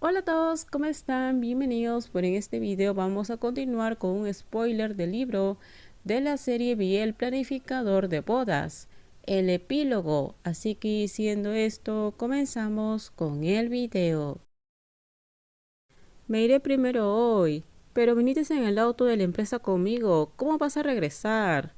Hola a todos, ¿cómo están? Bienvenidos. Pues en este video vamos a continuar con un spoiler del libro de la serie Vi el planificador de bodas, el epílogo. Así que siendo esto, comenzamos con el video. Me iré primero hoy, pero viniste en el auto de la empresa conmigo. ¿Cómo vas a regresar?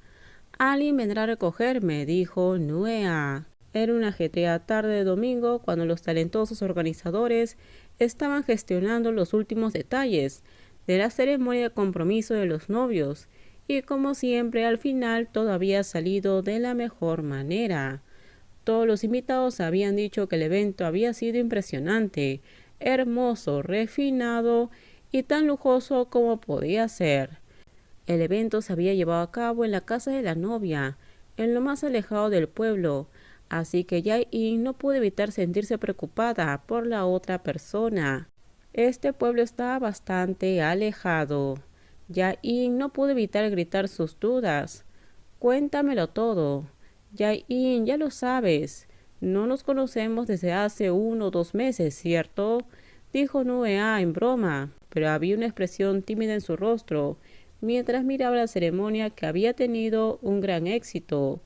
Alguien vendrá a recogerme, dijo Nuea. Era una ajetreada tarde de domingo cuando los talentosos organizadores estaban gestionando los últimos detalles de la ceremonia de compromiso de los novios, y como siempre al final todo había salido de la mejor manera. Todos los invitados habían dicho que el evento había sido impresionante, hermoso, refinado y tan lujoso como podía ser. El evento se había llevado a cabo en la casa de la novia, en lo más alejado del pueblo, así que Jae-in no pudo evitar sentirse preocupada por la otra persona. Este pueblo estaba bastante alejado. Jae-in no pudo evitar gritar sus dudas. Cuéntamelo todo. Jae-in, ya lo sabes. No nos conocemos desde hace 1 o 2 meses, ¿cierto? Dijo Nuea en broma, pero había una expresión tímida en su rostro mientras miraba la ceremonia que había tenido un gran éxito.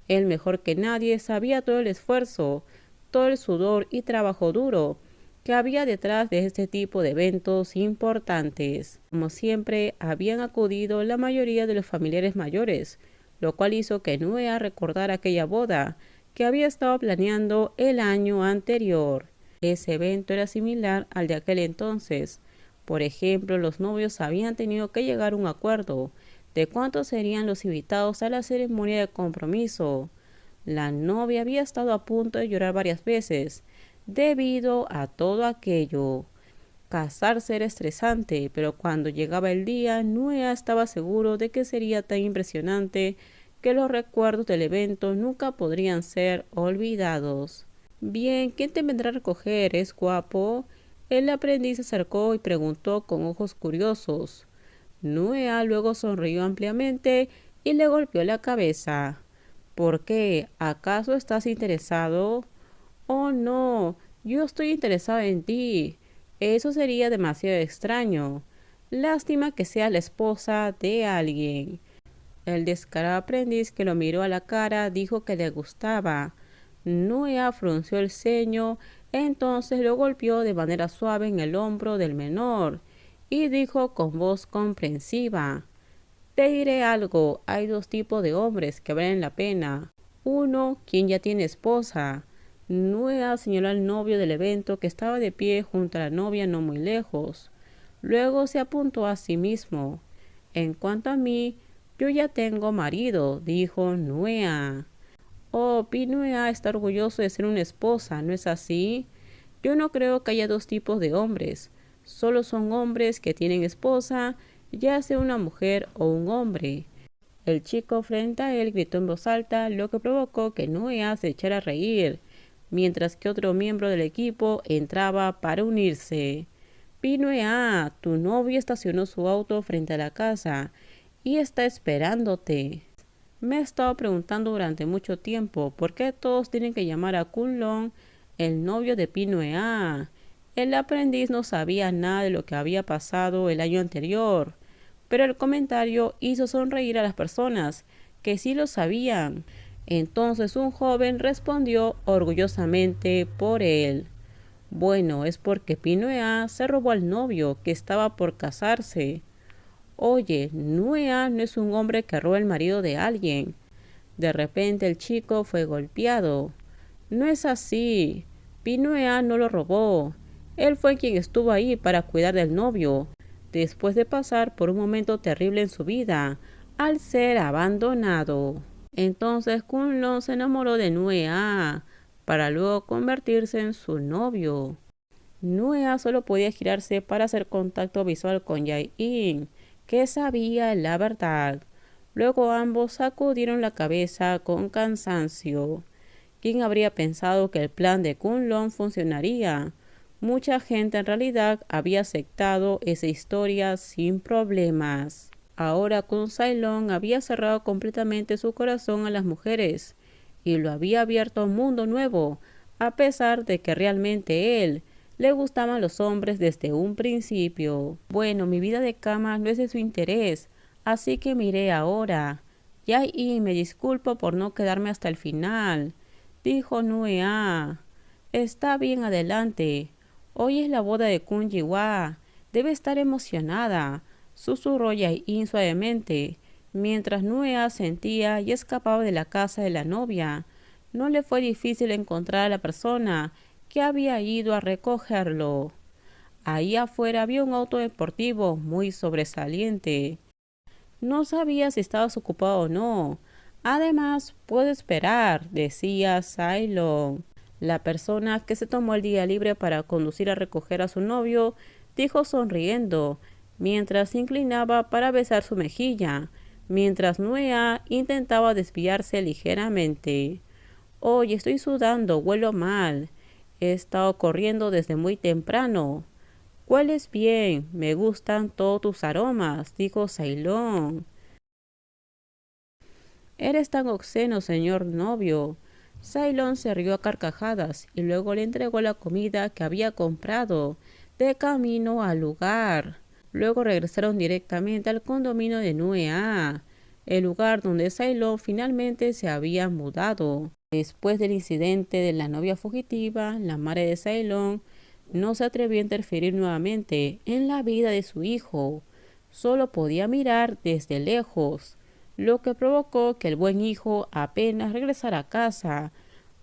Él mejor que nadie sabía todo el esfuerzo, todo el sudor y trabajo duro que había detrás de este tipo de eventos importantes. Como siempre, habían acudido la mayoría de los familiares mayores, lo cual hizo que Nuea recordara aquella boda que había estado planeando el año anterior. Ese evento era similar al de aquel entonces. Por ejemplo, los novios habían tenido que llegar a un acuerdo de cuántos serían los invitados a la ceremonia de compromiso. La novia había estado a punto de llorar varias veces debido a todo aquello. Casarse era estresante, pero cuando llegaba el día, Nuea estaba seguro de que sería tan impresionante que los recuerdos del evento nunca podrían ser olvidados. Bien, ¿quién te vendrá a recoger? ¿Es guapo? El aprendiz se acercó y preguntó con ojos curiosos. Nuea luego sonrió ampliamente y le golpeó la cabeza. ¿Por qué? ¿Acaso estás interesado? Oh, no, yo estoy interesado en ti. Eso sería demasiado extraño. Lástima que sea la esposa de alguien. El descarado aprendiz, que lo miró a la cara, dijo que le gustaba. Nuea frunció el ceño, entonces lo golpeó de manera suave en el hombro del menor y dijo con voz comprensiva: te diré algo, hay dos tipos de hombres que valen la pena. Uno, quien ya tiene esposa. Nuea señaló al novio del evento que estaba de pie junto a la novia no muy lejos. Luego se apuntó a sí mismo. En cuanto a mí, yo ya tengo marido, dijo Nuea. Oh, Pinua está orgulloso de ser una esposa, ¿no es así? Yo no creo que haya dos tipos de hombres. Solo son hombres que tienen esposa, ya sea una mujer o un hombre. El chico frente a él gritó en voz alta, lo que provocó que Nuea se echara a reír, mientras que otro miembro del equipo entraba para unirse. Pinua, tu novio estacionó su auto frente a la casa y está esperándote. Me he estado preguntando durante mucho tiempo por qué todos tienen que llamar a Kunlong el novio de Pinua. El aprendiz no sabía nada de lo que había pasado el año anterior, pero el comentario hizo sonreír a las personas que sí lo sabían. Entonces un joven respondió orgullosamente por él. Bueno, es porque Pinua se robó al novio que estaba por casarse. Oye, Nuea no es un hombre que roba el marido de alguien. De repente el chico fue golpeado. No es así. Pinua no lo robó. Él fue quien estuvo ahí para cuidar del novio, después de pasar por un momento terrible en su vida, al ser abandonado. Entonces Kunlun se enamoró de Nuea, para luego convertirse en su novio. Nuea solo podía girarse para hacer contacto visual con Jae-in, que sabía la verdad. Luego ambos sacudieron la cabeza con cansancio. ¿Quién habría pensado que el plan de Kunlun funcionaría? Mucha gente en realidad había aceptado esa historia sin problemas. Ahora Kun Sailong había cerrado completamente su corazón a las mujeres y lo había abierto a un mundo nuevo, a pesar de que realmente él le gustaban los hombres desde un principio. Bueno, mi vida de cama no es de su interés, así que miré ahora. Y me disculpo por no quedarme hasta el final, dijo Nuea. Está bien, adelante. Hoy es la boda de Kun Jiwa. Debe estar emocionada, susurró Yain suavemente, mientras Nuea sentía y escapaba de la casa de la novia. No le fue difícil encontrar a la persona que había ido a recogerlo. Ahí afuera había un auto deportivo muy sobresaliente. No sabía si estabas ocupado o no. Además, puedo esperar, decía Cylon. La persona que se tomó el día libre para conducir a recoger a su novio dijo sonriendo, mientras se inclinaba para besar su mejilla, mientras Nuea intentaba desviarse ligeramente. Hoy estoy sudando, huelo mal. He estado corriendo desde muy temprano. Hueles bien, me gustan todos tus aromas, dijo Cylon. Eres tan obsceno, señor novio. Cylon se rió a carcajadas y luego le entregó la comida que había comprado de camino al lugar. Luego regresaron directamente al condominio de Nuea, el lugar donde Cylon finalmente se había mudado. Después del incidente de la novia fugitiva, la madre de Cylon no se atrevió a interferir nuevamente en la vida de su hijo. Solo podía mirar desde lejos, lo que provocó que el buen hijo apenas regresara a casa,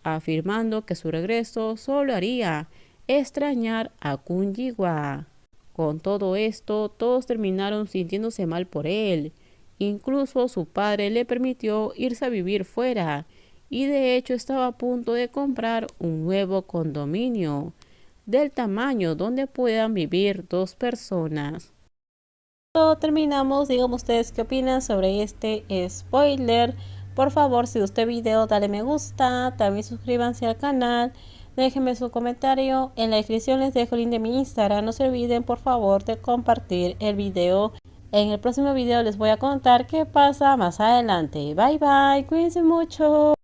afirmando que su regreso solo haría extrañar a Kun Jiwa. Con todo esto, todos terminaron sintiéndose mal por él. Incluso su padre le permitió irse a vivir fuera y de hecho estaba a punto de comprar un nuevo condominio del tamaño donde puedan vivir dos personas. Terminamos, díganme ustedes qué opinan sobre este spoiler. Por favor, si gustó el video, dale me gusta, también suscríbanse al canal, déjenme su comentario, en la descripción les dejo el link de mi Instagram, no se olviden por favor de compartir el video. En el próximo video les voy a contar qué pasa más adelante. Bye bye, cuídense mucho.